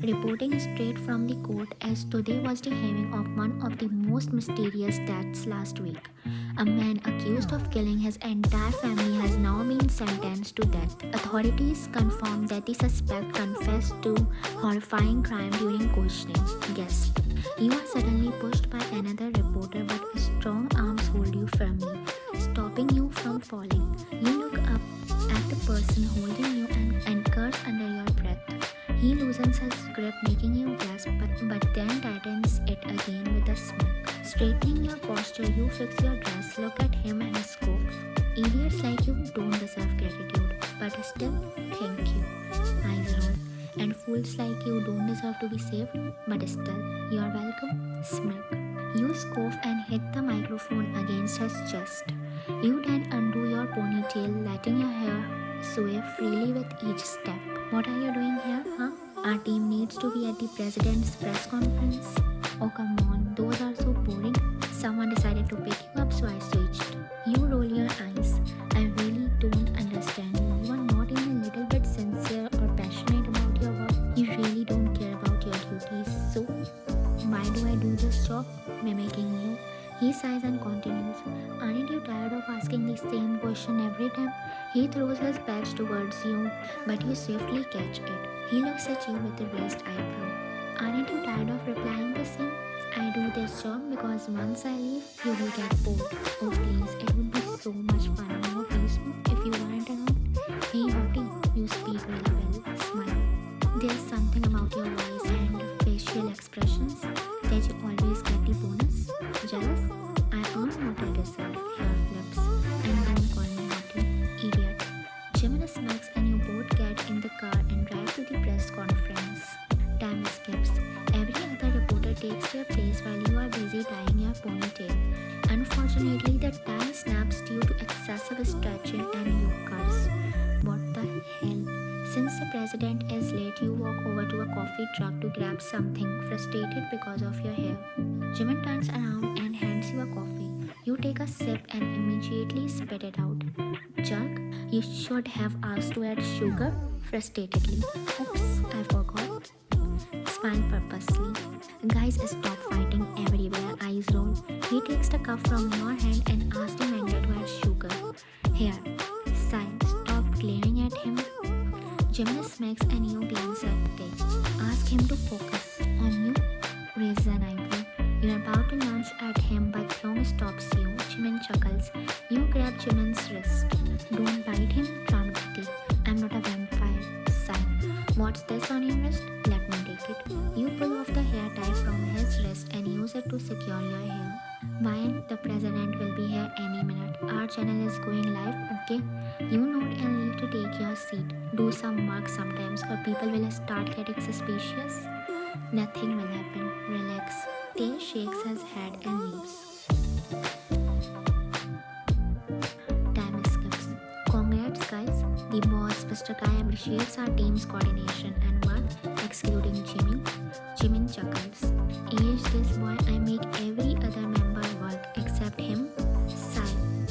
Reporting straight from the court as today was the hearing of one of the most mysterious deaths last week. A man accused of killing his entire family has now been sentenced to death. Authorities confirmed that the suspect confessed to horrifying crime during questioning. Guess. You are suddenly pushed by another reporter, but strong arms hold you firmly, stopping you from falling. You look up at the person holding you and curse under your breath. He loosens his grip, making you gasp, but then tightens it again with a smirk. Straightening your posture, you fix your dress, look at him and scoff. Idiots like you don't deserve gratitude, but still, thank you. Eyes roll. And fools like you don't deserve to be saved, but still, you're welcome. Smirk. You scoff and hit the microphone against his chest. You then undo your ponytail, letting your hair sway freely with each step. What are you doing here, huh? Our team needs to be at the president's press conference. Oh, come on, those are so boring. Someone decided to pick you up, so I switched. You roll your eyes. I really don't understand you. You are not even a little bit sincere or passionate about your work. You really don't care about your duties. So, why do I do this job? Mimicking you. He sighs and continues. Aren't you tired of asking the same question every time? He throws his badge towards you, but you swiftly catch it. He looks at you with a raised eyebrow. Aren't you tired of replying the same? I do this job because once I leave, you will get bored. Oh please, it would be so much fun and more peaceful if you weren't around. Hey Hottie, you speak really well. Smile. There's something about your voice and facial expressions that you always get the bonus. Jealous? I earn what I deserve. Hair flips. And don't call me Hottie. Idiot. Jimin smacks and you both get in the car and drive to the press conference. Time skips. Every other reporter takes their place while you are busy tying your ponytail. Unfortunately, the tie snaps due to excessive stretching and you curse. What the hell? Since the president is late, you walk over to a coffee truck to grab something, frustrated because of your hair. Jimin turns around and hands you a coffee. You take a sip and immediately spit it out. Jerk, you should have asked to add sugar, frustratedly. Oops, I forgot. Smile purposely. Guys, stop fighting everywhere. Eyes roll. He takes the cup from your hand and asks the manager to add sugar. Here. Sigh. Stop glaring at him. Jimin smacks and you glance at it. Ask him to focus on you. Raise an eyebrow. You're about to lunge at him, but Kyung stops you. Jimin chuckles. You grab Jimin's wrist. Don't bite him dramatically. I'm not a vampire. Sigh. What's this on your wrist? Let me take it. You pull off the hair tie from his wrist and use it to secure your hair. Why? The president will be here any minute. Our channel is going live, okay? You nod and leave to take your seat. Do some work sometimes or people will start getting suspicious. Nothing will happen. Relax. Tay shakes his head and leaves. Time skips. Congrats guys. The boss, Mr. Kai, appreciates our team's coordination and work, excluding Jimin. Jimin chuckles. Age this boy, I make every other member work except him. Sigh.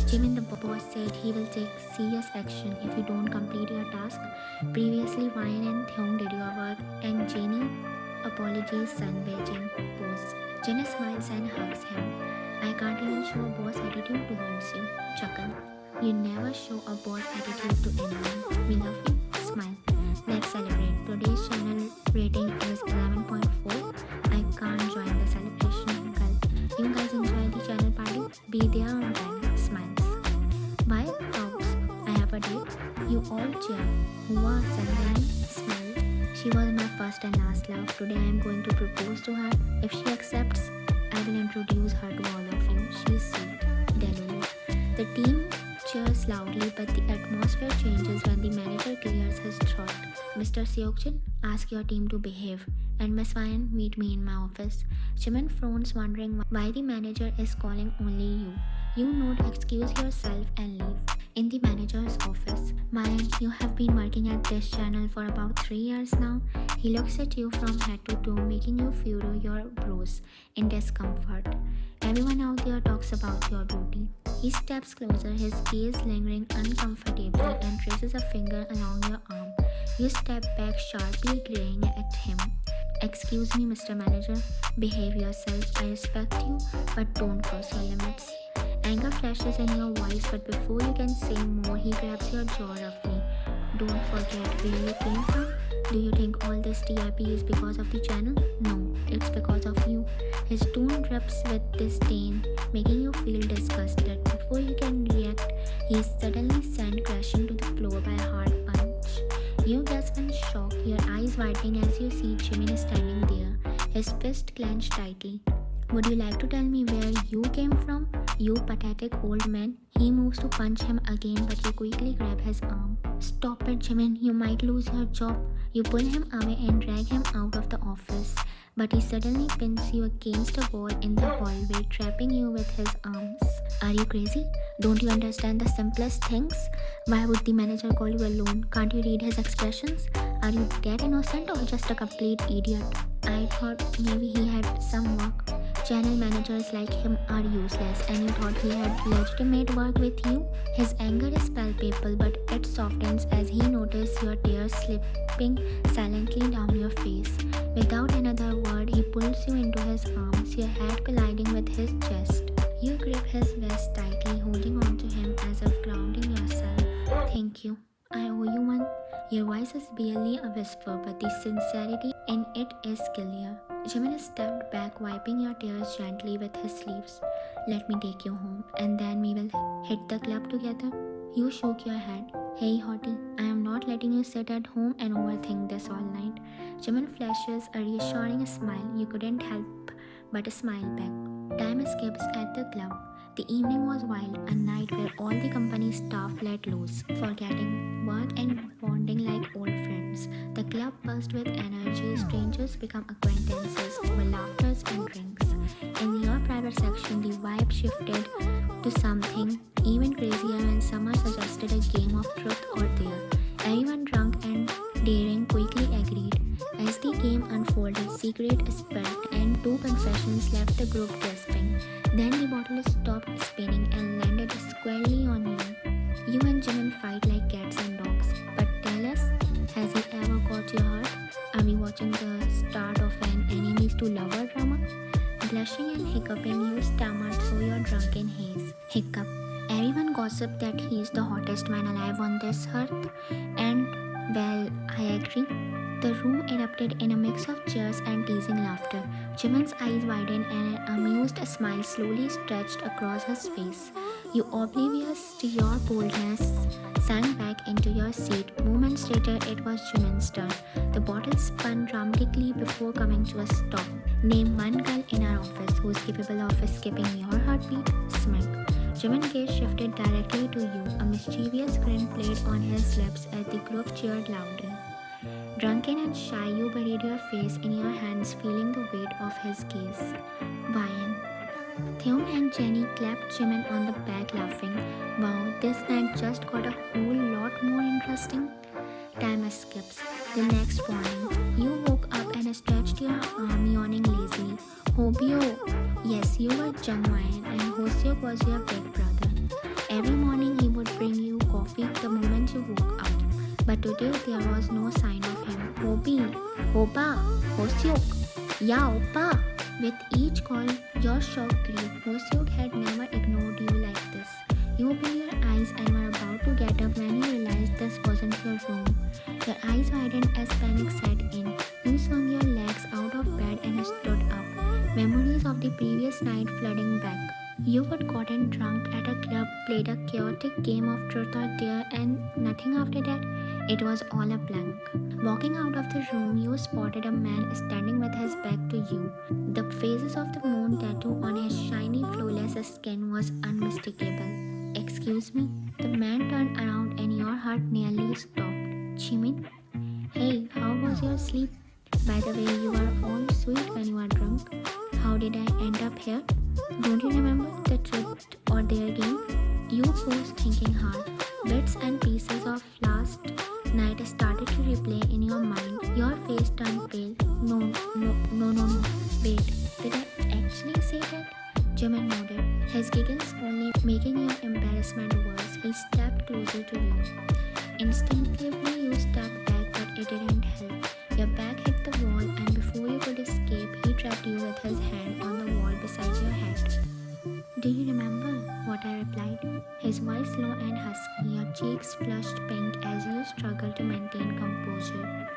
Jimin, the boss, said he will take serious action if you don't complete your task. Previously, Ryan and Hyung did your work, and Jenny apologies sunbathing pose. Jenny smiles and hugs him. I can't even show a boss attitude towards you. Chuckle. You never show a boss attitude to anyone. We love you. Smile. Let's celebrate. Today's channel rating is 11.4. I can't join the celebration, uncle. You guys enjoy the channel party? Be there on time. Smiles. Bye, folks. I have a date. You all cheer. Wow, Sunday. Smile. She was my first and last love. Today I am going to propose to her. If she accepts, I will introduce her to all of you. She is sweet. Delulu. The team cheers loudly, but the atmosphere changes when the manager clears his throat. Mr. Seokjin, ask your team to behave. And Miss Ryan, meet me in my office. Jimin frowns, wondering why the manager is calling only you. You nod, excuse yourself, and leave. In the manager's office, Ryan, you have been working at this channel for about 3 years now. He looks at you from head to toe, making you furrow your brows in discomfort. Everyone out there talks about your beauty. He steps closer, his gaze lingering uncomfortably, and traces a finger along your arm. You step back sharply, glaring at him. Excuse me, Mr. Manager. Behave yourself. I respect you, but don't cross your limits. Anger flashes in your voice, but before you can say more, he grabs your jaw roughly. Don't forget where you came from. Do you think all this TRP is because of the channel? No, it's because of you. His tone drips with disdain, making you feel disgusted. Before you can react, he is suddenly sent crashing to the floor by a hard punch. You gasp in shock, your eyes widening as you see Jimin standing there, his fist clenched tightly. Would you like to tell me where you came from, you pathetic old man? He moves to punch him again, but you quickly grab his arm. Stop it, Jimin, you might lose your job. You pull him away and drag him out of the office, but he suddenly pins you against a wall in the hallway, trapping you with his arms. Are you crazy? Don't you understand the simplest things? Why would the manager call you alone? Can't you read his expressions? Are you that innocent or just a complete idiot? I thought maybe he had some work. Channel managers like him are useless, and you thought he had legitimate work with you? His anger is palpable, but it softens as he notices your tears slipping silently down your face. Without another word, he pulls you into his arms, your head colliding with his chest. You grip his vest tightly, holding on to him as if grounding yourself. Thank you. I owe you one. Your voice is barely a whisper, but the sincerity in it is clear. Jimin stepped back, wiping your tears gently with his sleeves. Let me take you home, and then we will hit the club together. You shook your head. Hey, hottie, I am not letting you sit at home and overthink this all night. Jimin flashes a reassuring smile. You couldn't help but smile back. Time skips at the club. The evening was wild, a night where all the company staff let loose, forgetting work and bonding like old friends. The club buzzed with energy, strangers become acquaintances over laughters and drinks. In your private section, the vibe shifted to something even crazier when someone suggested a game of truth or dare. Everyone drunk and daring quickly agreed. As the game unfolded, secret spread and two confessions left the group gasping. Then the bottle stopped spinning and landed squarely on you. You and Jimin fight like cats and dogs. But tell us, has he ever caught your heart? Are we watching the start of an enemies to lover drama? Blushing and hiccuping, you stammered through your drunken haze. Hiccup. Everyone gossiped that he is the hottest man alive on this earth. And, well, I agree. The room erupted in a mix of cheers and teasing laughter. Jimin's eyes widened and an amused smile slowly stretched across his face. You, oblivious to your boldness, sank back into your seat. Moments later, it was Jimin's turn. The bottle spun dramatically before coming to a stop. Name one girl in our office who's capable of skipping your heartbeat. Smirk. Jimin's gaze shifted directly to you. A mischievous grin played on his lips as the group cheered louder. Drunken and shy, you buried your face in your hands, feeling the weight of his gaze. Vian. Theum and Jenny clapped Jimin on the back, laughing. Wow, this night just got a whole lot more interesting. Time skips. The next morning, you woke up and stretched your arm, yawning lazily. Hobyo. Yes, you were Jungwayan, and Hoseok was your big brother. Every morning he would bring you coffee the moment you woke up. But today there was no sign of him. Hobi, Hoba, Hoseok, Ya Oppa. With each call, your shock grew. Hoseok had never ignored you like this. You opened your eyes and were about to get up when you realized this wasn't your room. Your eyes widened as panic set in. You swung your legs out of bed and stood up. Memories of the previous night flooding back. You got gotten drunk at a club, played a chaotic game of truth or dare, and nothing after that. It was all a blank. Walking out of the room, you spotted a man standing with his back to you. The phases of the moon tattoo on his shiny, flawless skin was unmistakable. Excuse me? The man turned around and your heart nearly stopped. Jimin? Hey, how was your sleep? By the way, you are all sweet when you are drunk. How did I end up here? Don't you remember the truth or dare game? You paused thinking hard. Bits and pieces of last night started to replay in your mind. Your face turned pale. No. Wait, did I actually say that? Jimin nodded, his giggles only making your embarrassment worse. He stepped closer to you. Instinctively, you stepped back, but it didn't help. Your back hit the wall, and before you trapped you with his hand on the wall beside your head. Do you remember what I replied? His voice low and husky, your cheeks flushed pink as you struggled to maintain composure.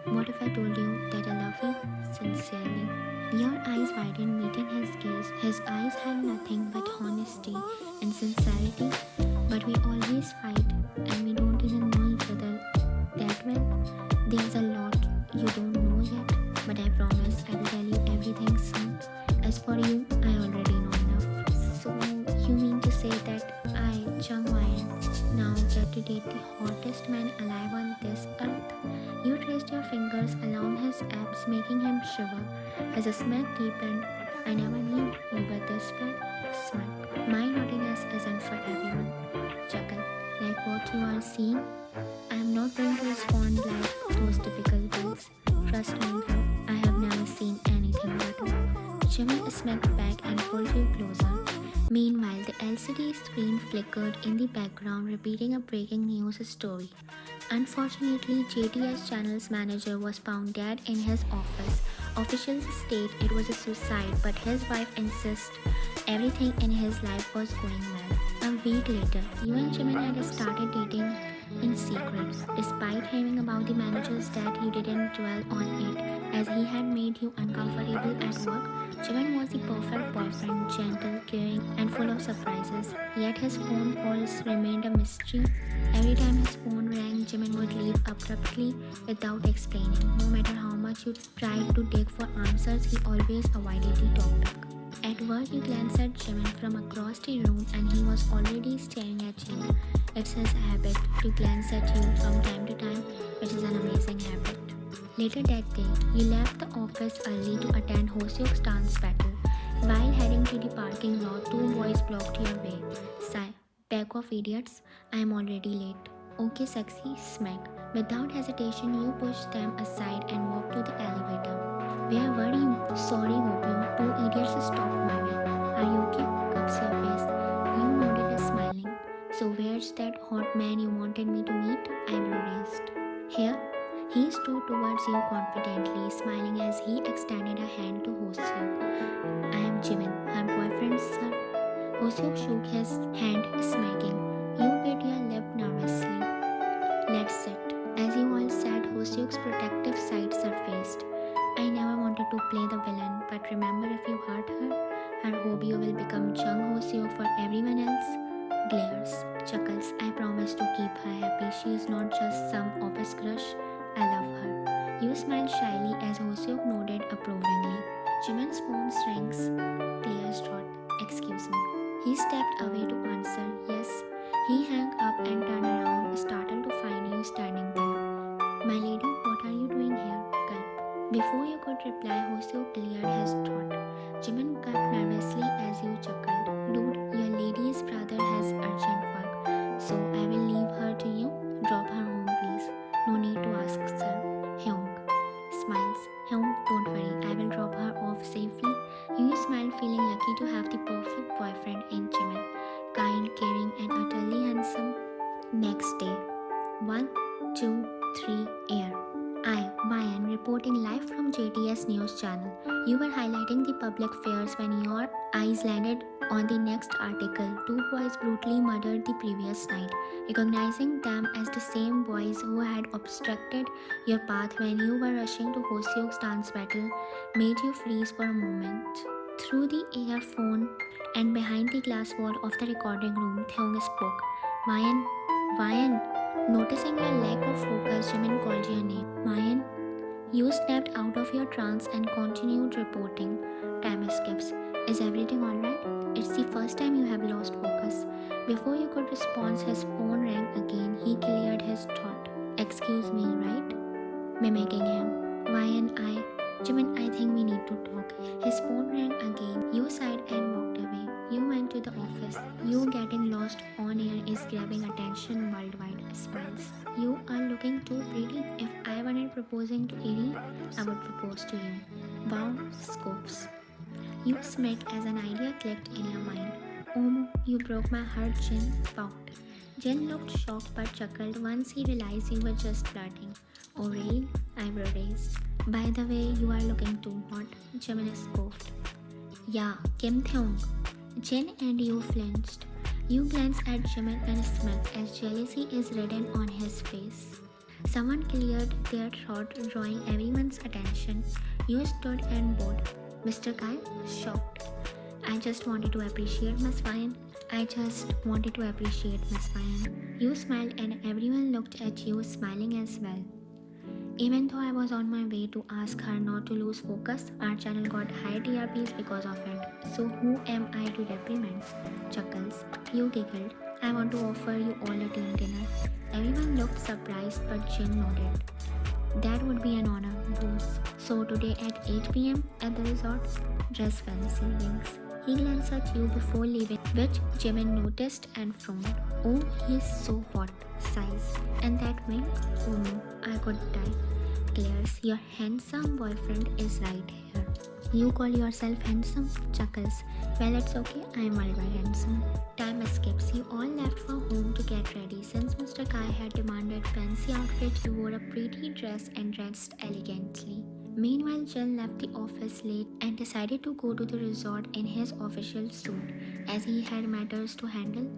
What if I told you that I love you sincerely? Your eyes widened, meeting his gaze. His eyes had nothing but honesty and sincerity, but we always fight and we don't even know each other that well. There's a lot you don't know yet, but I promise I will tell you everything soon. As for you, I already know enough. So, you mean to say that I, Chung Wyan, now get to date the hottest man alive on this earth? You traced your fingers along his abs, making him shiver. As a smirk deepened, I never knew you were this bad. Smirk. My naughtiness isn't for everyone. Chuckle. Like what you are seeing? I am not going to respond like those typical girls. Trust me, girl, I have never seen anything but you. Jimin smacked back and pulled you closer. Meanwhile, the LCD screen flickered in the background, repeating a breaking news story. Unfortunately, JTS channel's manager was found dead in his office. Officials state it was a suicide, but his wife insists everything in his life was going well. A week later, you and Jimin had started dating in secret. Despite hearing about the manager's death, you didn't dwell on it as he had made you uncomfortable at work. Jimin was the perfect boyfriend, gentle, caring, and full of surprises. Yet his phone calls remained a mystery. Every time his phone rang, Jimin would leave abruptly without explaining. No matter how much you tried to dig for answers, he always avoided the topic. At work, you glanced at Jimin from across the room and he was already staring at you. It's his habit to glance at you from time to time, which is an amazing habit. Later that day, you left the office early to attend Hoseok's dance battle. While heading to the parking lot, two boys blocked your way. Sigh, pack of idiots, I am already late. Okay, sexy, smack. Without hesitation, you pushed them aside and walked to the elevator. Where were you? Sorry, hope you. Two idiots stopped my way. Are you okay? Cups your face. You nodded, smiling. So where's that hot man you wanted me to meet? Eyebrow raised. Here. He strode towards you confidently, smiling as he extended a hand to Hoseok. I am Jimin, her boyfriend, sir. Hoseok shook his hand, smirking. You bit your lip nervously. Let's sit. As you all sat, Hoseok's protective side surfaced. I never wanted to play the villain, but remember if you hurt her, her hobby will become Chung Hoseok for everyone else. Glares, chuckles. I promise to keep her happy. She is not just some office crush. I love her. You smiled shyly as Hoseok nodded approvingly. Jimin's phone rings. Clears throat. Excuse me. He stepped away to answer. Yes. He hung up and turned around, startled to find you standing there. My lady, what are you doing here? Gulp. Before you could reply, Hoseok cleared his throat. Jimin gulped nervously as you chuckled. Dude, your lady's brother has urgent work, so I will leave her to you. Drop her home, please. No need to ask, sir. Hyung smiles. Hyung, don't worry, I will drop her off safely. You smiled, feeling lucky to have the perfect boyfriend in Jimin. Kind, caring, and utterly handsome. Next day. 1, 2, 3, air. I, Mayan, reporting live from JTS News Channel. You were highlighting the public fairs when your eyes landed on the next article. Two boys brutally murdered the previous night. Recognizing them as the same boys who had obstructed your path when you were rushing to Hoseok's dance battle made you freeze for a moment. Through the earphone and behind the glass wall of the recording room, Theung spoke. Mayan, noticing your lack of focus, Jimin called your name. Mayan, you snapped out of your trance and continued reporting. Time skips. Is everything alright? It's the first time you have lost focus. Before you could respond, his phone rang again. He cleared his throat. Excuse me, right? Mimicking him. Jimin, I think we need to talk. His phone rang again. You sighed and walked away. You went to the office. You getting lost on air is grabbing attention worldwide. Smiles. You are looking too pretty. If I weren't proposing to Edie, I would propose to you. Wow, scopes. You smirked as an idea clicked in your mind. Oh, you broke my heart, Jin. Pout. Jin looked shocked but chuckled once he realized you were just flirting. Oh really? Eyebrow raised. By the way, you are looking too hot, Jimin scoffed. Yeah, Kim Thyong. Jin and you flinched. You glanced at Jimin and smirked as jealousy is written on his face. Someone cleared their throat, drawing everyone's attention. You stood and bowed. Mr. Kai, shocked. I just wanted to appreciate Miss Fine. I just wanted to appreciate Miss Fine. You smiled and everyone looked at you smiling as well. Even though I was on my way to ask her not to lose focus, our channel got high TRPs because of it. So who am I to reprimand? Chuckles. You giggled. I want to offer you all a team dinner. Everyone looked surprised but Jin nodded. That would be an honor, Bruce. So today at 8 p.m. at the resort, dress fancy wings. He glanced at you before leaving, which Jimin noticed and frowned. Oh, he's so hot, sighs. And that wink? Oh no, I could die. Glares, your handsome boyfriend is right here. You call yourself handsome? Chuckles. Well, it's okay, I'm very handsome. Time escapes. You all left for home to get ready. Since Mr. Kai had demanded fancy outfits, you wore a pretty dress and dressed elegantly. Meanwhile, Jin left the office late and decided to go to the resort in his official suit, as he had matters to handle.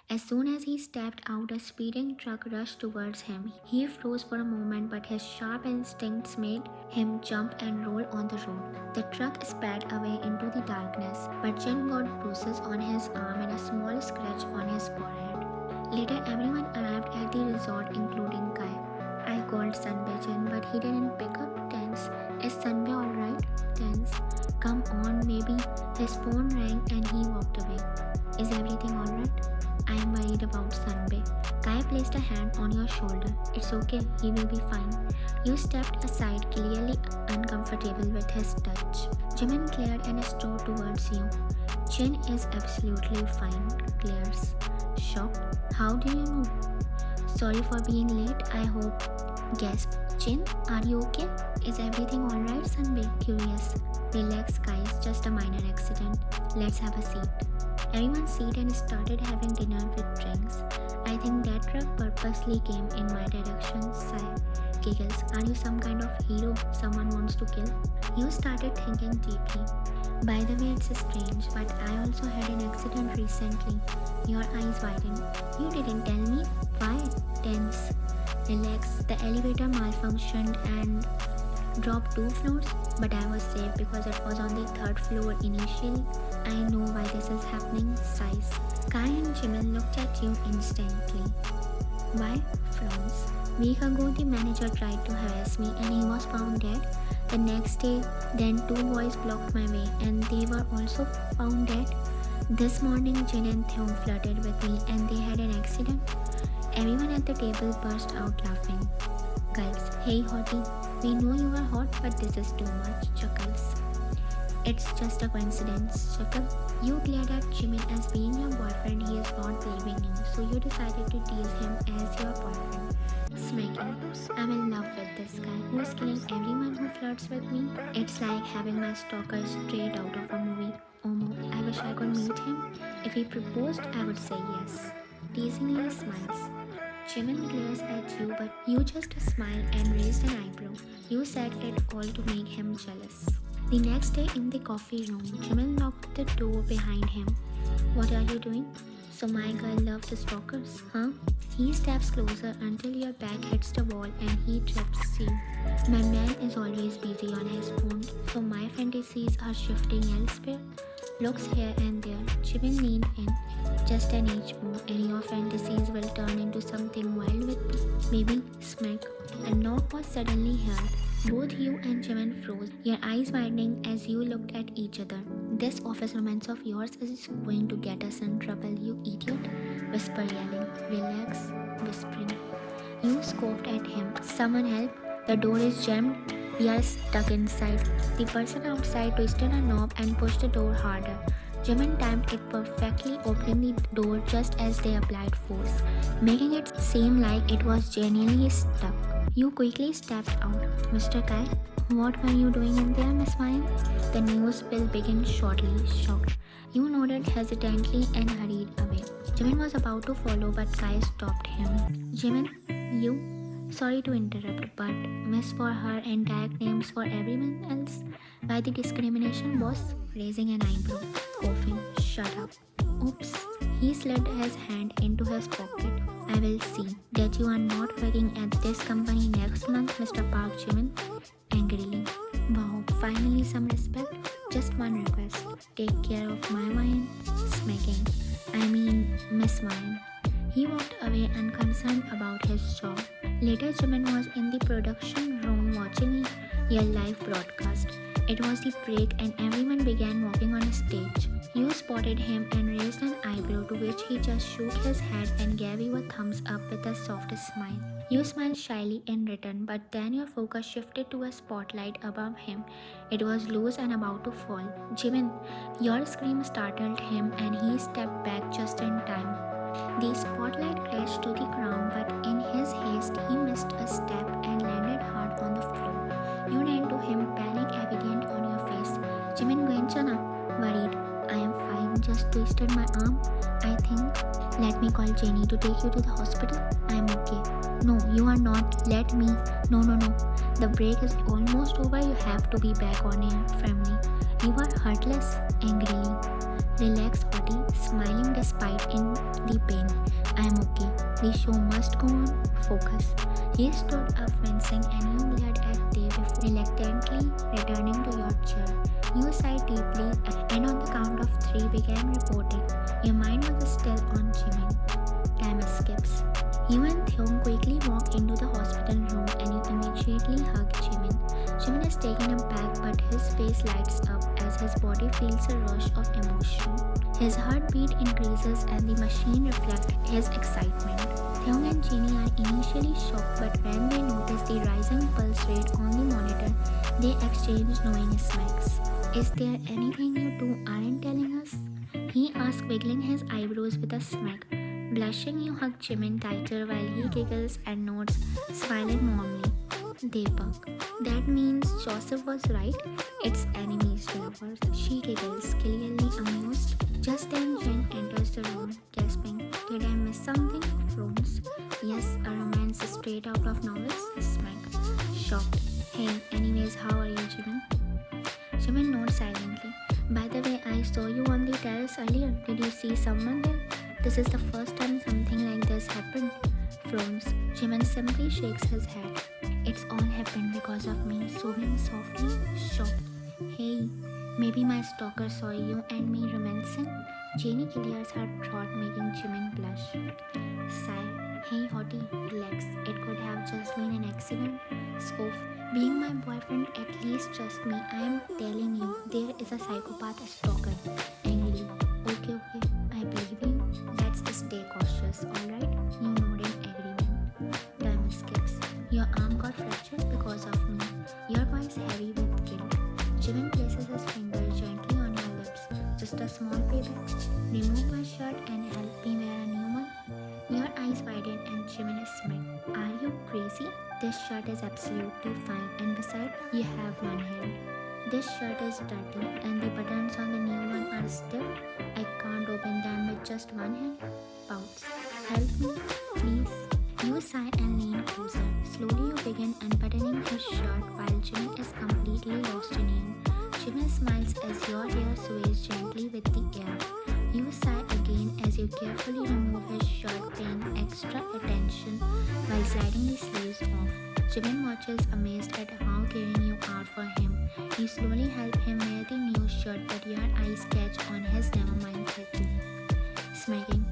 As soon as he stepped out, a speeding truck rushed towards him. He froze for a moment, but his sharp instincts made him jump and roll on the road. The truck sped away into the darkness, but Jin got bruises on his arm and a small scratch on his forehead. Later, everyone arrived at the resort, including Kai. I called Sunbae Jin, but he didn't pick up. Tense. Is Sunbae alright? Tense. Come on, maybe. His phone rang and he walked away. Is everything alright? I am worried about Sunbae. Kai placed a hand on your shoulder. It's okay, he will be fine. You stepped aside, clearly uncomfortable with his touch. Jimin glared and strode towards you. Jin is absolutely fine, glares. Shocked? How do you know? Sorry for being late, I hope. Gasp. Jin, are you okay? Is everything alright, Sunbae? Curious. Relax, guys, just a minor accident. Let's have a seat. Everyone sat and started having dinner with drinks. I think that truck purposely came in my direction, sigh. Giggles. Are you some kind of hero someone wants to kill? You started thinking deeply. By the way, it's strange, but I also had an accident recently. Your eyes widened. You didn't tell me? Why? Tense. Relax. The elevator malfunctioned and dropped 2 floors, but I was safe because it was on the 3rd floor initially. I know why this is happening, sighs. Kai and Jimin looked at you instantly. Why? Frowns. Week ago, the manager tried to harass me and he was found dead. The next day, then 2 boys blocked my way and they were also found dead. This morning, Jin and Thyong flirted with me and they had an accident. Everyone at the table burst out laughing. Gulps. Hey hottie, we know you are hot, but this is too much. Chuckles. It's just a coincidence, Chuckle. You glared at Jimin as being your boyfriend. He is not believing you, so you decided to tease him as your boyfriend. Smacking. I'm in love with this guy who is killing everyone who flirts with me. It's like having my stalker straight out of a movie. Omo, I wish I could meet him. If he proposed, I would say yes. Teasingly smiles. Jimin glares at you, but you just smile and raised an eyebrow. You said it all to make him jealous. The next day in the coffee room, Jimin locked the door behind him. What are you doing? So my girl loves stalkers, huh? He steps closer until your back hits the wall and he trips you. My man is always busy on his phone, so my fantasies are shifting elsewhere. Looks here and there. Jimin leaned in. Just an inch more and your fantasies will turn into something wild with me. Maybe smack. A knock was suddenly heard. Both you and Jimin froze, your eyes widening as you looked at each other. This office romance of yours is going to get us in trouble, you idiot. Whisper yelling. Relax. Whispering. You scoffed at him. Someone help. The door is jammed. We are stuck inside. The person outside twisted a knob and pushed the door harder. Jimin timed it perfectly, opening the door just as they applied force, making it seem like it was genuinely stuck. You quickly stepped out. Mr. Kai, what were you doing in there, Miss Ryan? The news will begin shortly, shocked. You nodded hesitantly and hurried away. Jimin was about to follow, but Kai stopped him. Jimin, you? Sorry to interrupt, but Miss for her and tag names for everyone else. Why the discrimination, boss? Raising an eyebrow, coughing. Shut up. Oops. He slid his hand into his pocket. I will see that you are not working at this company next month, Mr. Park Jimin. Angrily. Wow, finally some respect. Just one request. Take care of my wine. Smacking. Miss Wine. He walked away unconcerned about his job. Later, Jimin was in the production room watching a live broadcast. It was the break and everyone began walking on stage. You spotted him and raised an eyebrow, to which he just shook his head and gave you a thumbs up with a soft smile. You smiled shyly in return, but then your focus shifted to a spotlight above him. It was loose and about to fall. Jimin, your scream startled him and he stepped back just in time. The spotlight crashed to the ground, but in his haste, he missed a step and landed hard on the floor. You ran to him, panic evident on your face. Jimin Gwenchana, worried. I am fine, just twisted my arm. I think. Let me call Jenny to take you to the hospital. I am okay. No, you are not. Let me. No. The break is almost over. You have to be back on air, family. You are heartless, angrily. Relax, Hottie, smiling despite in the pain. I am okay. The show must go on. Focus. He stood up wincing and you glared at Dave before reluctantly returning to your chair. You sighed deeply and on the count of 3 began reporting. Your mind was still on Jimin. Time skips. You and Theon quickly walk into the hospital room and you immediately hug Jimin. Jimin is taken aback, but his face lights up as his body feels a rush of emotion. His heartbeat increases and the machine reflects his excitement. Theon and Jenny are initially shocked, but when they notice the rising pulse rate on the monitor, they exchange knowing smacks. Is there anything you two aren't telling us? He asked, wiggling his eyebrows with a smack. Blushing, you hug Jimin tighter while he giggles and nods, smiling warmly. They bug. That means Joseph was right. It's enemies to lovers. She giggles, clearly amused. Just then Jen enters the room, gasping. Did I miss something? Frowns. Yes, a romance straight out of novels. Smack. Shocked. Hey, anyways, how are you, Jimin? Jimin nods silently. By the way, I saw you on the terrace earlier. Did you see someone there? This is the first time something like this happened. Frowns. Jimin simply shakes his head. It's all happened because of me, sobbing softly, shocked. Hey, maybe my stalker saw you and me romancing? Jenny clears her throat, making Jimin blush. Sigh. Hey Hottie, relax. It could have just been an accident. Scoof. Being my boyfriend, at least trust me. I am telling you, there is a psychopath stalker. Angrily. Okay, I believe you. Let's stay cautious, alright? You nodded agreement. Time skips. Your arm got fractured because of me. Your voice heavy with guilt. Jimin places his finger gently on your lips. Just a small favor. Remove my shirt and help me wear a new one. Your eyes widen and Jimin is smacked. Are you crazy? This shirt is absolutely fine, and besides, you have one hand. This shirt is dirty and the buttons on the new one are stiff. I can't open them with just one hand. Pouts. Help me, please. You sigh and lean closer. Slowly you begin unbuttoning his shirt while Jimin is completely lost in you. Jimin smiles as your hair sways gently with the air. You sigh again as you carefully remove his shirt, paying extra attention while sliding the sleeves off. Jimin watches amazed at how caring you are for him. You slowly help him wear the new shirt, but your eyes catch on his nevermind tattoo. Smacking.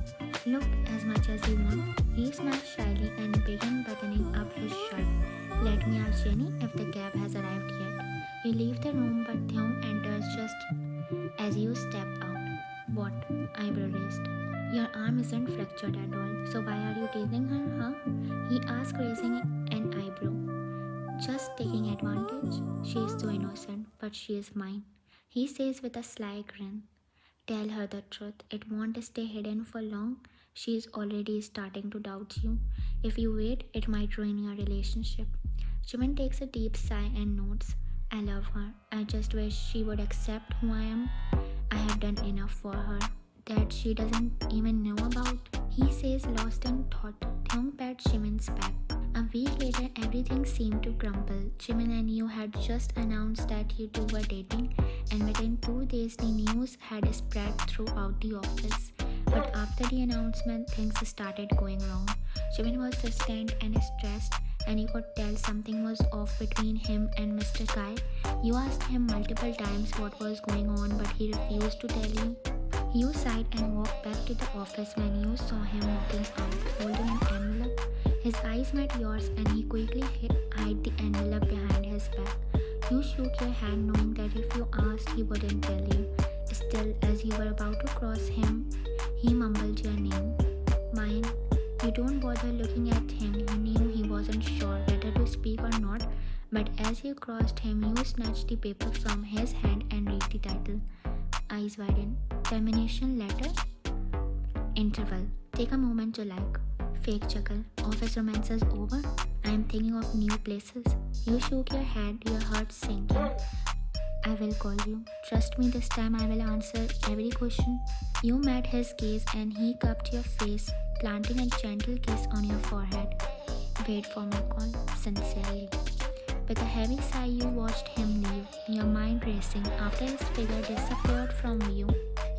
Look as much as you want. He smiles shyly and begins buttoning up his shirt. Let me ask Jenny if the cab has arrived yet. You leave the room, but Theon enters just as you step out. What? Eyebrow raised. Your arm isn't fractured at all, so why are you teasing her, huh? He asked, raising an eyebrow. Just taking advantage. She is so innocent, but she is mine. He says with a sly grin. Tell her the truth. It won't stay hidden for long. She is already starting to doubt you. If you wait, it might ruin your relationship. Jimin takes a deep sigh and nods. I love her. I just wish she would accept who I am. I have done enough for her that she doesn't even know about. He says, lost in thought. Theon pats Jimin's back. A A week later, everything seemed to crumble. Jimin and you had just announced that you two were dating, and within 2 days, the news had spread throughout the office. But after the announcement, things started going wrong. Jimin was distant and stressed, and you could tell something was off between him and Mr. Kai. You asked him multiple times what was going on, but he refused to tell you. You sighed and walked back to the office when you saw him walking out, holding an envelope. His eyes met yours and he quickly hid the envelope behind his back. You shook your hand knowing that if you asked, he wouldn't tell you. Still, as you were about to cross him, he mumbled your name. Mine. You don't bother looking at him. You knew he wasn't sure whether to speak or not, but as you crossed him, you snatched the paper from his hand and read the title. Eyes widen. Termination letter. Interval. Take a moment to like. Fake chuckle. Office romance is over. I am thinking of new places. You shook your head, your heart sinking. I will call you. Trust me, this time I will answer every question. You met his gaze and he cupped your face, planting a gentle kiss on your forehead. Wait for my call. Sincerely. With a heavy sigh, you watched him leave, your mind racing after his figure disappeared from view.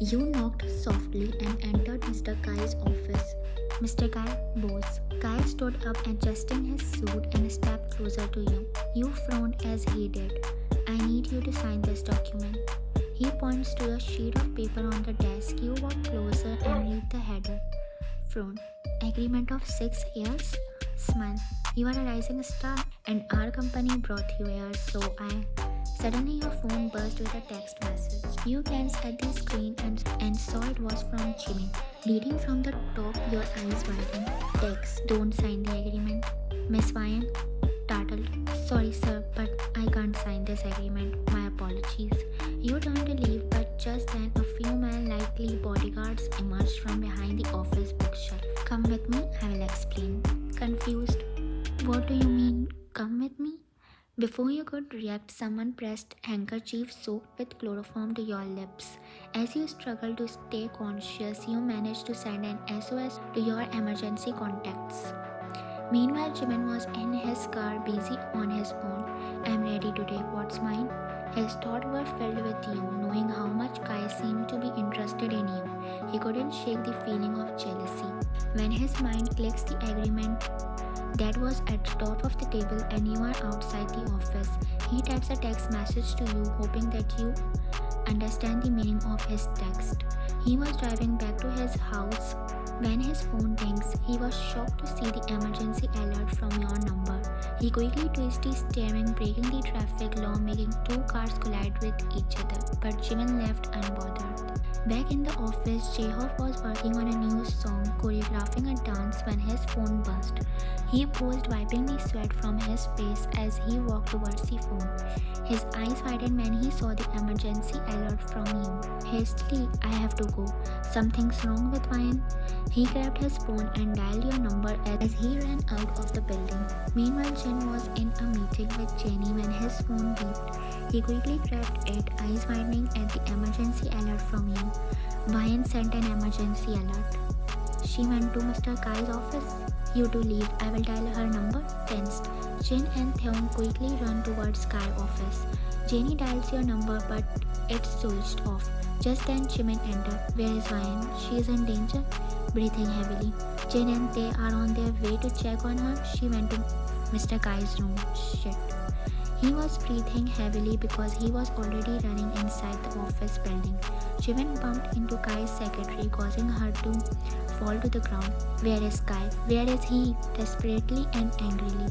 You knocked softly and entered Mr. Kai's office. Mr. Kai, boss. Kai stood up, adjusting his suit, and stepped closer to you. You frowned as he did. I need you to sign this document. He points to a sheet of paper on the desk. You walk closer and read the header. Frown. Agreement of 6 years? Smile. You are a rising star, and our company brought you here, so I. Suddenly, your phone burst with a text message. You glanced at the screen and saw it was from Jimin. Reading from the top, your eyes widened. Text. Don't sign the agreement. Miss Ryan startled. Sorry, sir, but I can't sign this agreement. My apologies. You turned to leave, but just then a few man-likely bodyguards emerged from behind the office bookshelf. Come with me, I will explain. Confused. What do you mean, come with me? Before you could react, someone pressed handkerchief soaked with chloroform to your lips. As you struggled to stay conscious, you managed to send an SOS to your emergency contacts. Meanwhile, Jimin was in his car, busy on his phone. I'm ready to take what's mine. His thoughts were filled with you, knowing how much Kai seemed to be interested in you. He couldn't shake the feeling of jealousy. When his mind clicks the agreement that was at the top of the table and you are outside the office, he types a text message to you, hoping that you understand the meaning of his text. He was driving back to his house when his phone rings. He was shocked to see the emergency alert from your number. He quickly twisted the steering, breaking the traffic law, making 2 cars collide with each other. But Jimin left unbothered. Back in the office, Jaehoff was working on a new song, choreographing a dance when his phone buzzed. He paused, wiping the sweat from his face as he walked towards the phone. His eyes widened when he saw the emergency alert from you. Hastily, I have to go. Something's wrong with Ryan. He grabbed his phone and dialed your number as he ran out of the building. Meanwhile, Jin was in a meeting with Jenny when his phone beeped. He quickly grabbed it, eyes widening at the emergency alert from you. Ryan sent an emergency alert. She went to Mr. Kai's office. You two leave. I will dial her number. Tensed. Jin and Theon quickly run towards Kai office. Jenny dials your number, but it's switched off. Just then, Jimin entered. Where is Ryan? She is in danger. Breathing heavily. Jin and they are on their way to check on her. She went to Mr. Kai's room. Shit. He was breathing heavily because he was already running inside the office building. Jimin bumped into Kai's secretary, causing her to fall to the ground. Where is Kai? Where is he? Desperately and angrily.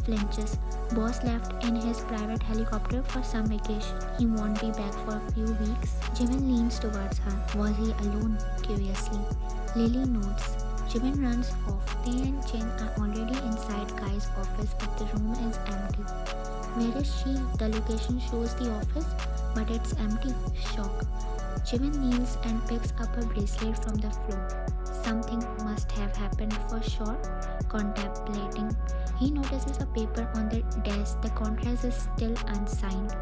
Flinches. Boss left in his private helicopter for some vacation. He won't be back for a few weeks. Jimin leans towards her. Was he alone? Curiously. Lily nods. Jimin runs off. They and Jin are already inside Kai's office, but the room is empty. Where is she? The location shows the office, but it's empty. Shock. Jimin kneels and picks up a bracelet from the floor. Something must have happened for sure. Contemplating, he notices a paper on the desk. The contract is still unsigned.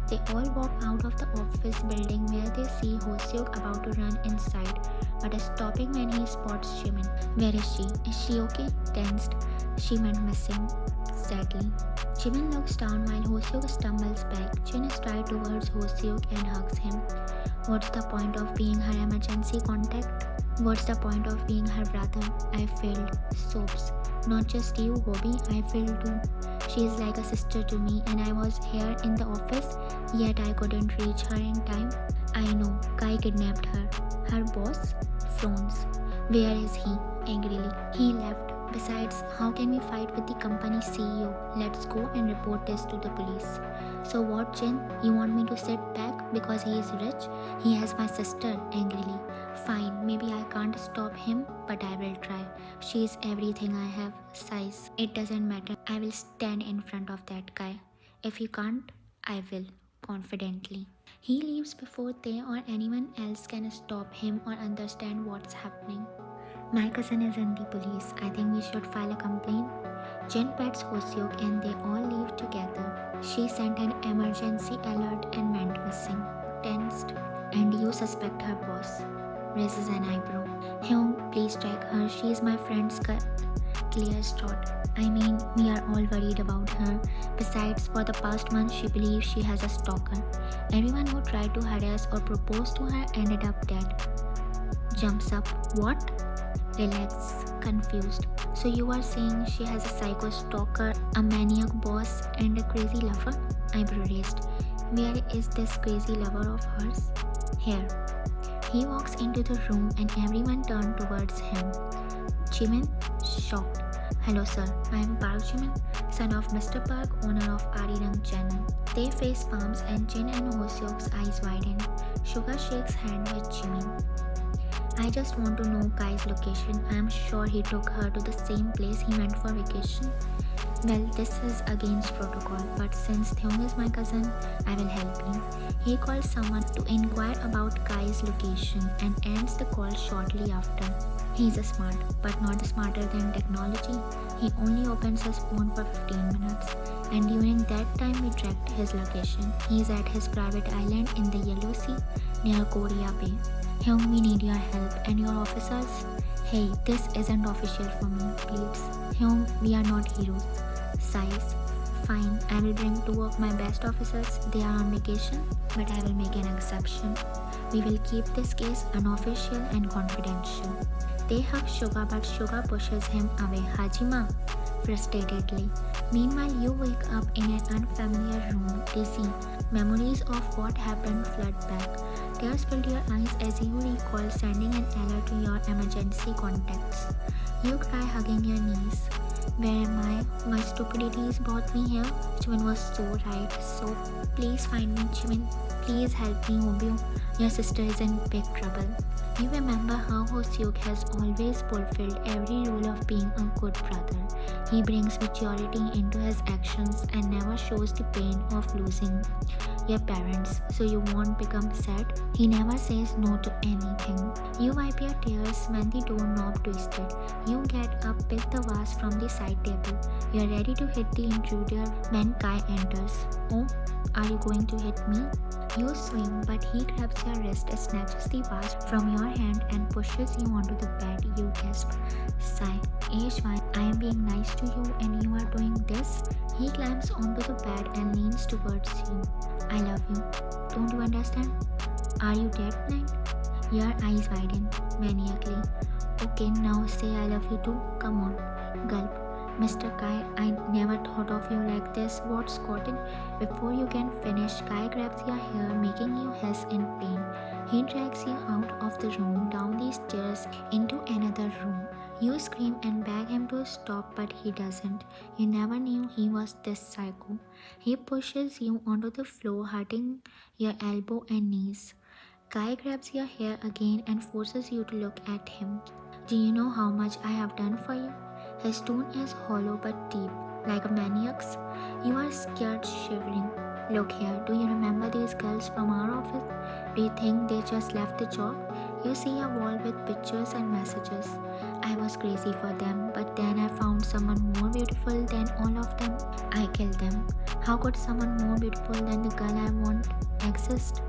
They all walk out of the office building where they see Hoseok about to run inside, but is stopping when he spots Jimin. Where is she? Is she okay? Tensed. She went missing. Sadly. Jimin looks down while Hoseok stumbles back. Jin strides towards Hoseok and hugs him. What's the point of being her emergency contact? What's the point of being her brother? I failed. Sobs. Not just you, Hobie, I failed too. She is like a sister to me and I was here in the office, yet I couldn't reach her in time. I know, Kai kidnapped her. Her boss? Frowns. Where is he? Angrily. He left. Besides, how can we fight with the company CEO? Let's go and report this to the police. So what, Jin? You want me to sit back because he is rich? He has my sister, angrily. Fine, maybe I can't stop him, but I will try. She is everything I have. Sighs. It doesn't matter. I will stand in front of that guy. If you can't, I will. Confidently. He leaves before they or anyone else can stop him or understand what's happening. My cousin is in the police. I think we should file a complaint. Jin pets Hoseok and they all leave together. She sent an emergency alert and went missing. Tensed. And you suspect her boss. Raises an eyebrow. Hyung, please track her. She is my friend's clear throat. I mean, we are all worried about her. Besides, for the past month, she believes she has a stalker. Everyone who tried to harass or propose to her ended up dead. Jumps up. What? Relax, confused. So you are saying she has a psycho stalker, a maniac boss, and a crazy lover? Eyebrow raised. Where is this crazy lover of hers? Here. He walks into the room and everyone turns towards him. Jimin? Shocked. Hello sir, I am Park Jimin, son of Mr. Park, owner of Arirang channel. They face palms and Jin and Hoseok's eyes widen. Suga shakes hand with Jimin. I just want to know Kai's location. I am sure he took her to the same place he went for vacation. Well, this is against protocol, but since Theung is my cousin, I will help him. He calls someone to inquire about Kai's location and ends the call shortly after. He's smart, but not smarter than technology. He only opens his phone for 15 minutes, and during that time we tracked his location. He's at his private island in the Yellow Sea near Korea Bay. Hyung, we need your help and your officers. Hey, this isn't official for me, please. Hyung, we are not heroes. Sighs. Fine, I will bring 2 of my best officers. They are on vacation, but I will make an exception. We will keep this case unofficial and confidential. They hug Suga, but Suga pushes him away. Hajima, frustratedly. Meanwhile, you wake up in an unfamiliar room, dizzy. Memories of what happened flood back. Tears fill your eyes as you recall sending an alert to your emergency contacts. You cry, hugging your knees. Where am I? My stupidities brought me here. Jimin was so right. So, please find me, Jimin. Please help me, Obyo. Your sister is in big trouble. You remember how Hoseok has always fulfilled every rule of being a good brother. He brings maturity into his actions and never shows the pain of losing your parents, so you won't become sad. He never says no to anything. You wipe your tears when the doorknob twisted. You get up, pick the vase from the side table. You are ready to hit the intruder when Kai enters. Oh, are you going to hit me? You swing, but he grabs your wrist, snatches the vase from your hand and pushes you onto the bed. You gasp. Sigh. Ishwan, I am being nice to you and you are doing this? He climbs onto the bed and leans towards you. I love you. Don't you understand? Are you dead blind? Your eyes widen maniacally. Okay, now say I love you too. Come on. Gulp. Mr. Kai, I never thought of you like this. What's gotten? Before you can finish, Kai grabs your hair, making you hiss in pain. He drags you out of the room, down the stairs, into another room. You scream and beg him to stop, but he doesn't. You never knew he was this psycho. He pushes you onto the floor, hurting your elbow and knees. Kai grabs your hair again and forces you to look at him. Do you know how much I have done for you? His tone is hollow but deep, like a maniac's. You are scared, shivering. Look here, do you remember these girls from our office? Do you think they just left the job? You see a wall with pictures and messages. I was crazy for them, but then I found someone more beautiful than all of them. I killed them. How could someone more beautiful than the girl I want exist?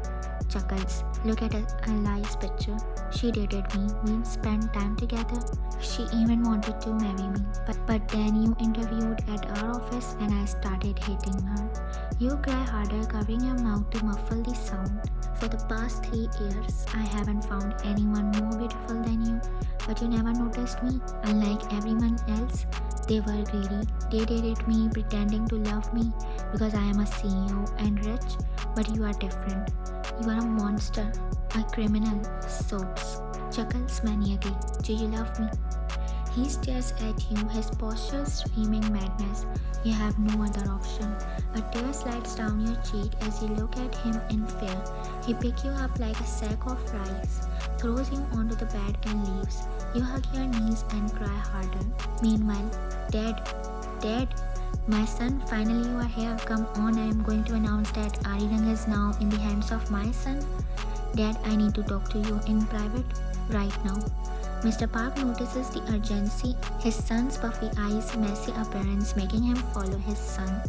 Chuckles. Look at Eli's picture. She dated me. We spent time together. She even wanted to marry me. But then you interviewed at our office and I started hating her. You cry harder, covering your mouth to muffle the sound. For the past 3 years, I haven't found anyone more beautiful than you. But you never noticed me. Unlike everyone else, they were greedy. They dated me pretending to love me because I am a CEO and rich. But you are different. You are a monster, a criminal. Soaps. Chuckles maniacally. Do you love me? He stares at you, his posture screaming madness. You have no other option. A tear slides down your cheek as you look at him in fear. He picks you up like a sack of rice, throws you onto the bed and leaves. You hug your knees and cry harder. Meanwhile, Dad, my son, finally you are here. Come on, I am going to announce that Arirang is now in the hands of my son. Dad, I need to talk to you in private right now. Mr. Park notices the urgency, his son's puffy eyes, messy appearance making him follow his son.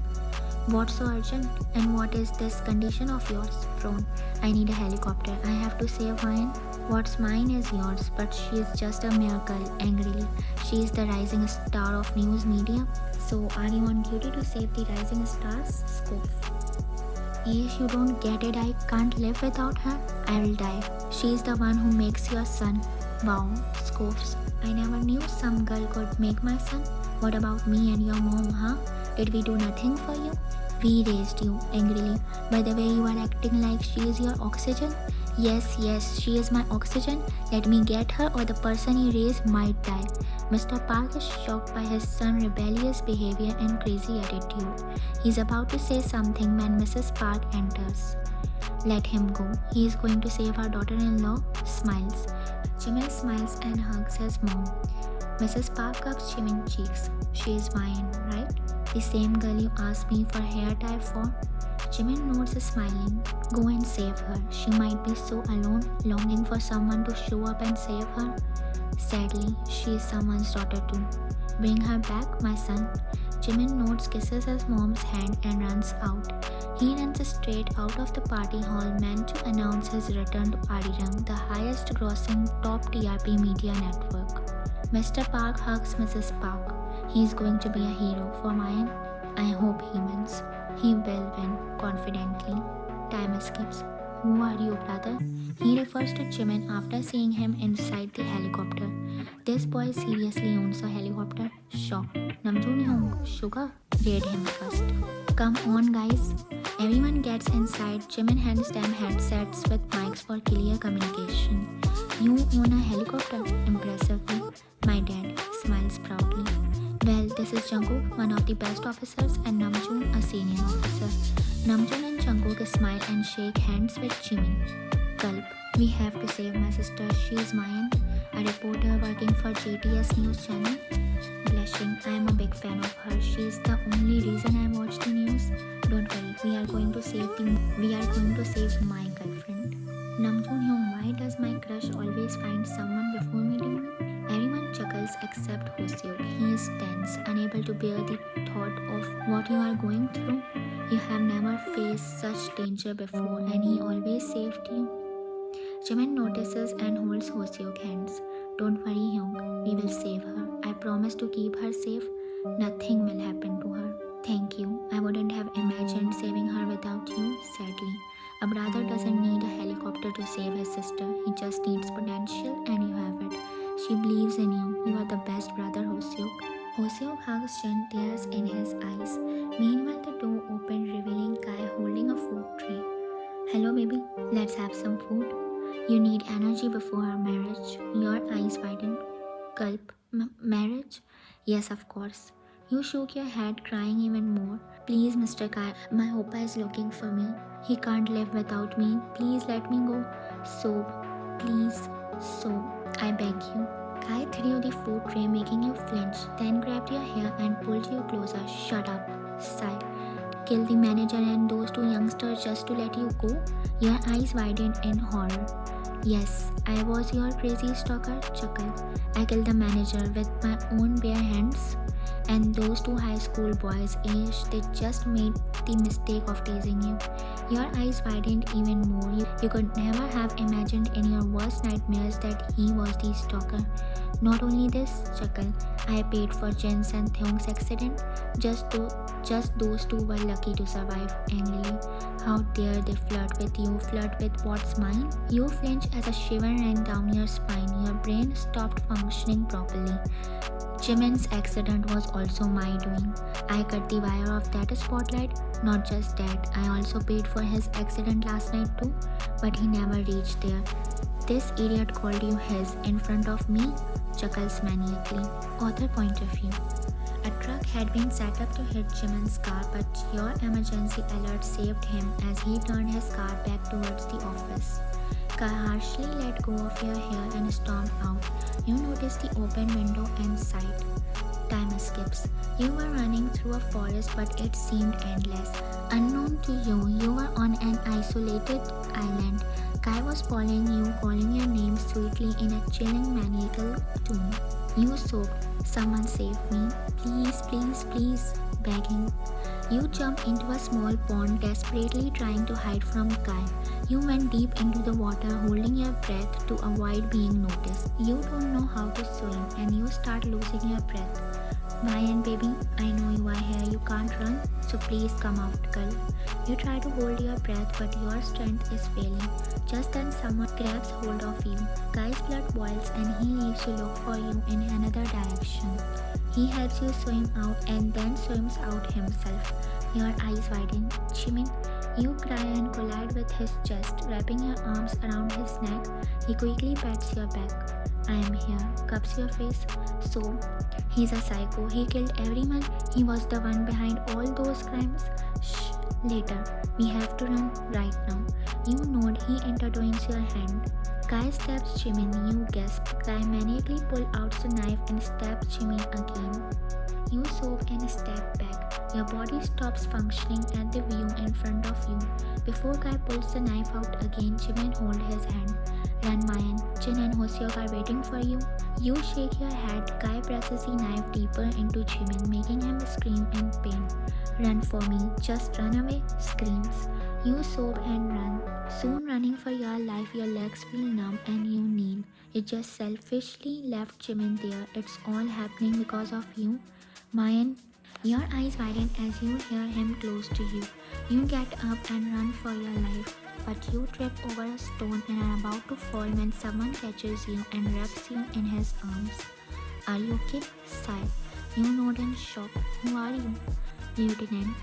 What's so urgent? And what is this condition of yours? Frown. I need a helicopter. I have to save mine. What's mine is yours, but she is just a mere girl, angrily. She is the rising star of news media. So are you on duty to save the rising stars? Scoff. If you don't get it, I can't live without her. I will die. She is the one who makes your son. Wow, scoffs. I never knew some girl could make my son. What about me and your mom, huh? Did we do nothing for you? We raised you, angrily. By the way, you are acting like she is your oxygen. Yes, she is my oxygen. Let me get her or the person you raised might die. Mr. Park is shocked by his son's rebellious behavior and crazy attitude. He's about to say something when Mrs. Park enters. Let him go. He is going to save our daughter-in-law. Smiles. Jimin smiles and hugs his mom. Mrs. Park cups Jimin's cheeks. She is mine, right? The same girl you asked me for hair tie for? Jimin nods smiling. Go and save her. She might be so alone, longing for someone to show up and save her. Sadly, she is someone's daughter too. Bring her back, my son. Jimin nods, kisses his mom's hand and runs out. He runs straight out of the party hall meant to announce his return to Arirang, the highest grossing top TRP media network. Mr. Park hugs Mrs. Park. He is going to be a hero for mine. I hope he wins. He will win, confidently. Time escapes. Who are you, brother? He refers to Jimin after seeing him inside the helicopter. This boy seriously owns a helicopter. Shock. Namjoon Hyung, sugar? Raid him first. Come on, guys. Everyone gets inside. Jimin hands them headsets with mics for clear communication. You own a helicopter? Impressively. My dad smiles proudly. Well, this is Jungkook, one of the best officers, and Namjoon, a senior officer. Namjoon and Jungkook smile and shake hands with Jimin. Gulp. We have to save my sister. She is mine. A reporter working for JTS News Channel. Blushing. I am a big fan of her. She is the only reason I watch the news. Don't worry. We are going to save my girlfriend. Namjoon Hyung, why does my crush always find someone before meeting me? Everyone chuckles except Hoseok. He is tense, unable to bear the thought of what you are going through. You have never faced such danger before and he always saved you. Jimin notices and holds Hoseok's hands. Don't worry, Hyung. We will save her. I promise to keep her safe. Nothing will happen to her. Thank you. I wouldn't have imagined saving her without you, sadly. A brother doesn't need a helicopter to save his sister. He just needs potential and you have it. She believes in you. You are the best brother, Hoseok. Hoseok hugs Jin, tears in his eyes. Meanwhile, the door opened, revealing Kai holding a food tray. Hello, baby. Let's have some food. You need energy before our marriage. Your eyes widen. Gulp. Marriage? Yes, of course. You shook your head, crying even more. Please, Mr. Kai, my Oppa is looking for me. He can't live without me. Please let me go. So, please. So, I beg you. Kai threw the food tray, making you flinch, then grabbed your hair and pulled you closer. Shut up. Sigh. Kill the manager and those two youngsters just to let you go? Your eyes widened in horror. Yes, I was your crazy stalker, Chuckle. I killed the manager with my own bare hands. And those two high school boys, Ish, they just made the mistake of teasing you. Your eyes widened even more. You could never have imagined in your worst nightmares that he was the stalker. Not only this, Chuckle, I paid for Jen's and Thung's accident. Just those two were lucky to survive. Angrily, how dare they flirt with you? Flirt with what's mine? You flinched as a shiver ran down your spine. Your brain stopped functioning properly. Jimin's accident was also my doing. I cut the wire of that spotlight. Not just that, I also paid for his accident last night too, but he never reached there. This idiot called you his in front of me, chuckles maniacally. Author point of view. A truck had been set up to hit Jimin's car, but your emergency alert saved him as he turned his car back towards the office. Kai harshly let go of your hair and stormed out. You noticed the open window and sighed. Time skips. You were running through a forest, but it seemed endless. Unknown to you, you were on an isolated island. Kai was following you, calling your name sweetly in a chilling maniacal tone. You sobbed, "Someone save me. Please, please, please," begging. You jumped into a small pond, desperately trying to hide from Kai. You went deep into the water, holding your breath to avoid being noticed. You don't know how to swim, and you start losing your breath. Mayan baby, I know you are here, you can't run, so please come out, girl. You try to hold your breath, but your strength is failing. Just then someone grabs hold of you. Kai's blood boils and he leaves to look for you in another direction. He helps you swim out and then swims out himself. Your eyes widen. Jimin, you cry and collide with his chest, wrapping your arms around his neck. He quickly pats your back. I am here, cups your face. So, he's a psycho. He killed everyone. He was the one behind all those crimes. Shh, later. We have to run right now. You nod, he intertwines your hand. Kai stabs Jimin, you gasp. Kai maniacally pulls out the knife and stabs Jimin again. You sob and step back. Your body stops functioning at the view in front of you. Before Kai pulls the knife out again, Jimin holds his hand. Run, Mayan. Jin and Hoseok are waiting for you. You shake your head. Kai presses the knife deeper into Jimin, making him scream in pain. Run for me. Just run away, screams. You sob and run. Soon running for your life, your legs feel numb and you kneel. You just selfishly left Jimin there. It's all happening because of you. Mayan, your eyes widen as you hear him close to you. You get up and run for your life, but you trip over a stone and are about to fall when someone catches you and wraps you in his arms. Are you okay? Sigh. You nod in shock. Who are you? Lieutenant.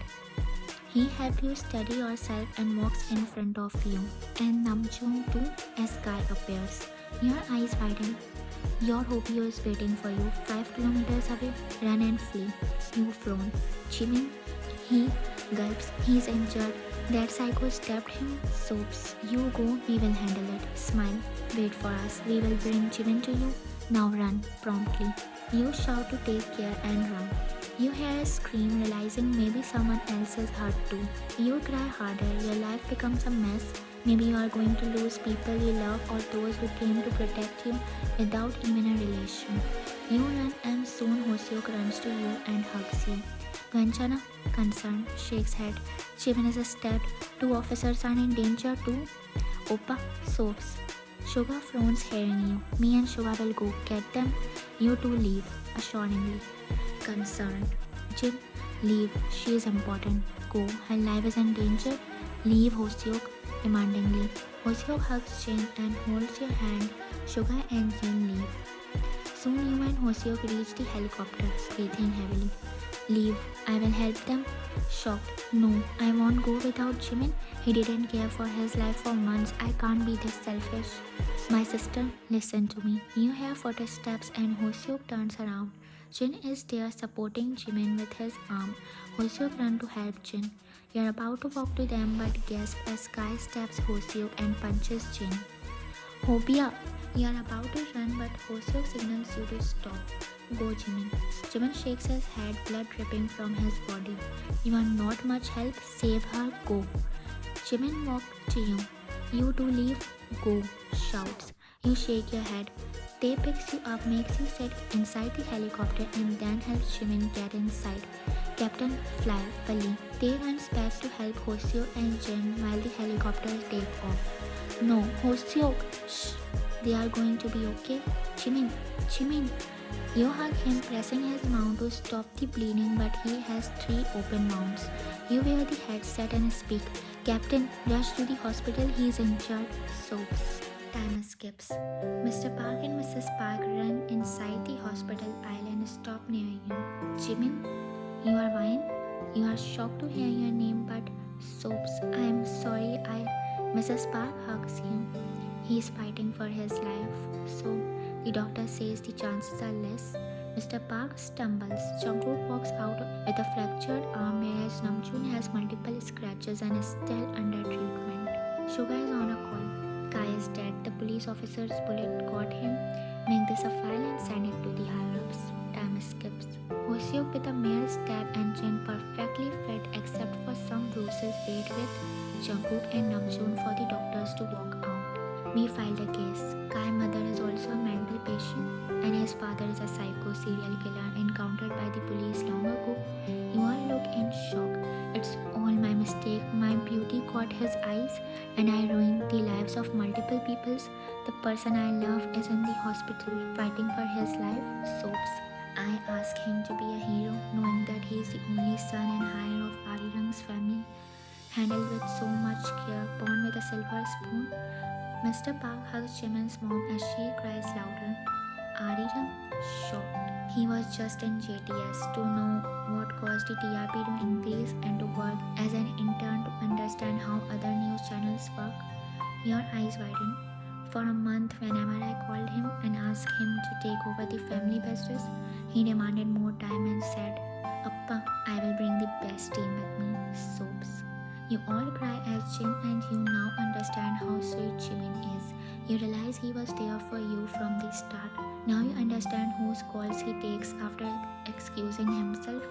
He helps you steady yourself and walks in front of you. And Namjoon too, as Kai appears. Your eyes widen. Your Hobio is waiting for you 5 kilometers away. Run and flee. You frown. Jimin, he gulps. He's injured. That psycho stabbed him. Sobs. You go, we will handle it. Smile. Wait for us. We will bring Jimin to you. Now run, promptly. You shout to take care and run. You hear a scream, realizing maybe someone else is hurt too. You cry harder. Your life becomes a mess. Maybe you are going to lose people you love or those who came to protect you without even a relation. You run and soon Hoseok runs to you and hugs you. Ganchana, concerned, shakes head. Jimin is stabbed. 2 officers are in danger too. Oppa, sobs. Suga frowns hearing you. Me and Suga will go get them. You two leave, assuringly. Concerned. Jim, leave. She is important. Go. Her life is in danger. Leave, Hoseok, demandingly. Hoseok hugs Jin and holds your hand. Suga and Jin leave. Soon you and Hoseok reach the helicopter, breathing heavily. Leave. I will help them. Shocked. No, I won't go without Jimin. He didn't care for his life for months. I can't be this selfish. My sister, listen to me. You hear footsteps and Hoseok turns around. Jin is there supporting Jimin with his arm. Hoseok runs to help Jin. You're about to walk to them but gasp as Kai stabs Hoseok and punches Jin. Hobia! You're about to run but Hoseok signals you to stop. Go, Jimin. Jimin shakes his head, blood dripping from his body. You are not much help. Save her. Go. Jimin walked to you. You do leave? Go, shouts. You shake your head. They picks you up, makes you sit inside the helicopter and then helps Jimin get inside. Captain Fly, Pali. They runs back to help Hoseo and Jin while the helicopters take off. No, Hoseo, shh. They are going to be okay. Jimin, Jimin. You hug him, pressing his mouth to stop the bleeding, but he has 3 open wounds. You wear the headset and speak. Captain, rush to the hospital, he's injured. Soaps. Time skips. Mr. Park and Mrs. Park run inside the hospital island stop near you. Jimin, you are fine? You are shocked to hear your name, but Soaps, I am sorry, Mrs. Park hugs you. He is fighting for his life, so the doctor says the chances are less. Mr. Park stumbles. Jungkook walks out with a fractured arm, whereas Namjoon has multiple scratches and is still under treatment. Suga is on a call. Kai is dead. The police officer's bullet got him. Make this a file and send it to the higher-ups. Time skips. Hoseok with a mere stab and chin perfectly fit except for some bruises wait with Jungkook and Namjoon for the doctors to walk out. We filed a case. Kai's mother is also a mental patient and his father is a psycho serial killer encountered by the police long ago. You all look in shock. It's all my mistake. My beauty caught his eyes and I ruined the lives of multiple people. The person I love is in the hospital fighting for his life. Soaps. I ask him to be a hero knowing that he is the only son and heir of Arirang's family. Handled with so much care, born with a silver spoon. Mr. Park hugs Jimin's mom as she cries louder. Arirang, shocked. He was just in JTS to know what caused the TRP to increase and to work as an intern to understand how other news channels work. Your eyes widen. For a month, whenever I called him and asked him to take over the family business, he demanded more time and said, Appa, I will bring the best team with me. Soaps. You all cry as Jin and you now understand how sweet Jimin is. You realize he was there for you from the start. Now you understand whose calls he takes after excusing himself.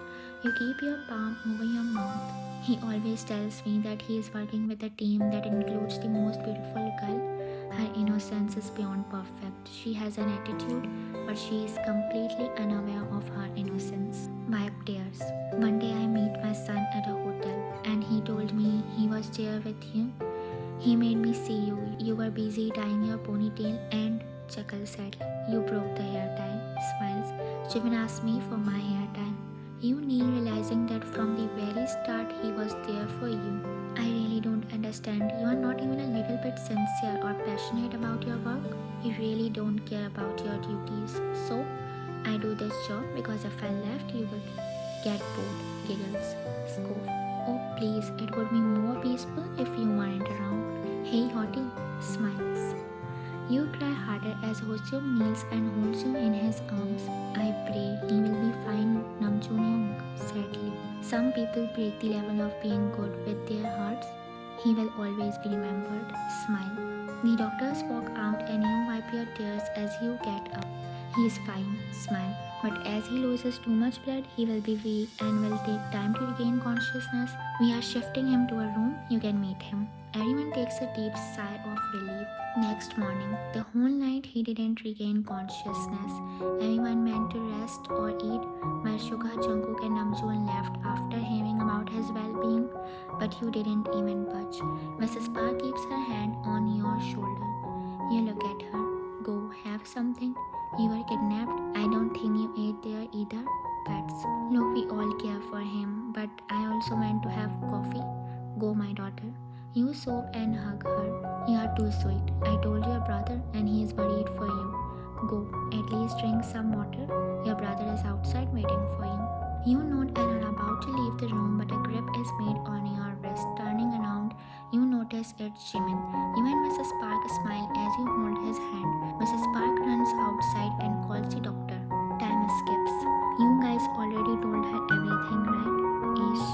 You keep your palm over your mouth. He always tells me that he is working with a team that includes the most beautiful girl. Her innocence is beyond perfect. She has an attitude, but she is completely unaware of her innocence. Wipe tears. One day I meet my son at a hotel and he told me he was there with you. He made me see you. You were busy tying your ponytail and chuckles sadly. You broke the hair tie. Smiles. Jimin asked me for my hair tie. You need realizing that from the very start he was there for you. I really don't understand. You are not even a little bit sincere or passionate about your work. You really don't care about your duties. So, I do this job because if I left you would get bored. Giggles. Scoff. Oh please, it would be more peaceful if you weren't around. Hey hottie. Smiles. You cry harder as Hoseok kneels and holds you in his arms. I pray he will be fine, Namjoon Young, sadly. Some people break the level of being good with their hearts. He will always be remembered. Smile. The doctors walk out and you wipe your tears as you get up. He is fine. Smile. But as he loses too much blood, he will be weak and will take time to regain consciousness. We are shifting him to a room. You can meet him. Everyone takes a deep sigh of relief. Next morning, the whole night he didn't regain consciousness. Everyone went to rest or eat, while Suga, Jungkook and Namjoon left after hearing about his well-being. But you didn't even budge. Mrs. Park keeps her hand on your shoulder. You look at her. Go, have something. You were kidnapped. I don't think you ate there either. Pets. Look, we all care for him, but I also went to have coffee. Go, my daughter. You sob and hug her. You are too sweet. I told your brother and he is worried for you. Go, at least drink some water. Your brother is outside waiting for you. You nod and are about to leave the room, but a grip is made on your wrist. Turning around, you notice it's Jimin. You and Mrs. Park smile as you hold his hand. Mrs. Park runs outside and calls the doctor. Time skips. You guys already told her everything, right? Ish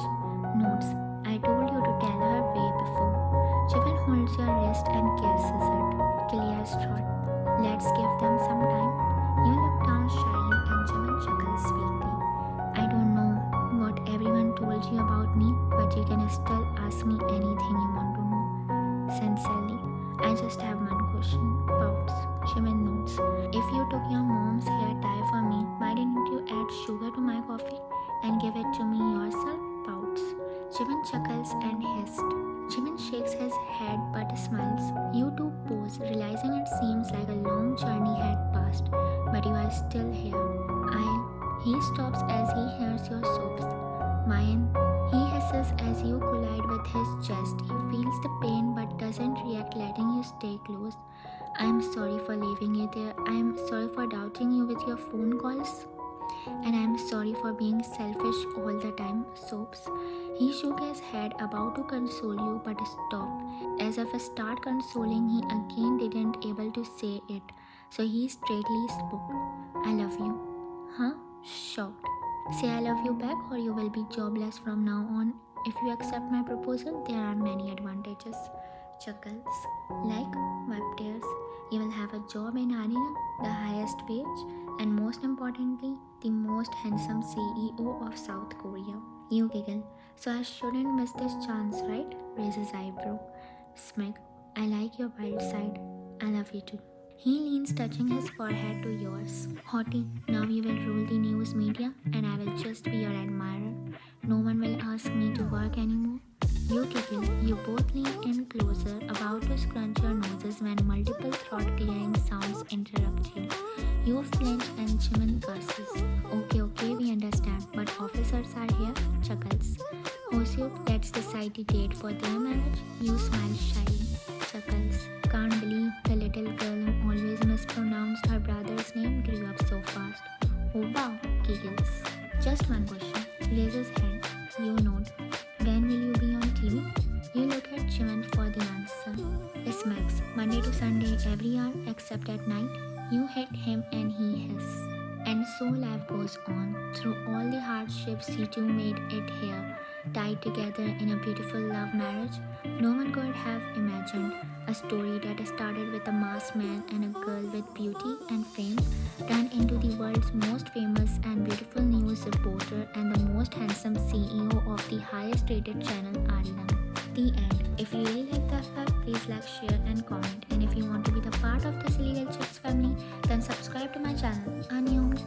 nods. I told you to tell her way before. Jimin holds your wrist and kisses it. Clears throat. Let's give them some time. You look down shyly and Jimin chuckles sweetly. I don't know what everyone told you about me, but you can still ask me anything you want to know. Sincerely, I just have one question. Pouts. Jimin notes. If you took your mom's hair tie for me, why didn't you add sugar to my coffee and give it to me yourself? Pouts. Jimin chuckles and hissed. Jimin shakes his head but smiles. You two pause, realizing it seems like a long journey had passed, but you are still here. He stops as he hears your sobs. Mine, he hisses as you collide with his chest. He feels the pain but doesn't react, letting you stay close. I'm sorry for leaving you there. I'm sorry for doubting you with your phone calls. And I'm sorry for being selfish all the time, sobs. He shook his head, about to console you, but stopped. As if to start consoling, he again didn't able to say it. So he straightly spoke. I love you. Huh? Shocked. Say I love you back or you will be jobless from now on. If you accept my proposal, there are many advantages. Chuckles. Like wipe tears. You will have a job in Arena, the highest wage, and most importantly, the most handsome CEO of South Korea. You giggle. So I shouldn't miss this chance, right? Raises eyebrow. Smeg. I like your wild side. I love you too. He leans, touching his forehead to yours. Hottie, now you will rule the news media and I will just be your admirer. No one will ask me to work anymore. You giggle. You both lean in closer, about to scrunch your noses when multiple throat-clearing sounds interrupt you. You flinch and Jimin curses. Okay, we understand, but officers are here, chuckles. Hoseok, let's decide the date for their marriage. You smile shyly, chuckles. Can't believe the little girl who always mispronounced her brother's name grew up so fast. Oh wow, giggles. Just one question. Raises hand. You nod. When will you be on TV? You look at Jimin for the answer. Smacks. Monday to Sunday every hour except at night. You hit him and he hisses. And so life goes on. Through all the hardships, you two made it here, tied together in a beautiful love marriage. No one could have imagined a story that started with a masked man and a girl with beauty and fame turned into the world's most famous and beautiful news reporter and the most handsome CEO of the highest rated channel, Arena. The end. If you really like the FF, please like, share and comment. And if you want to be the part of this illegal chicks family, then subscribe to my channel. Annyeong.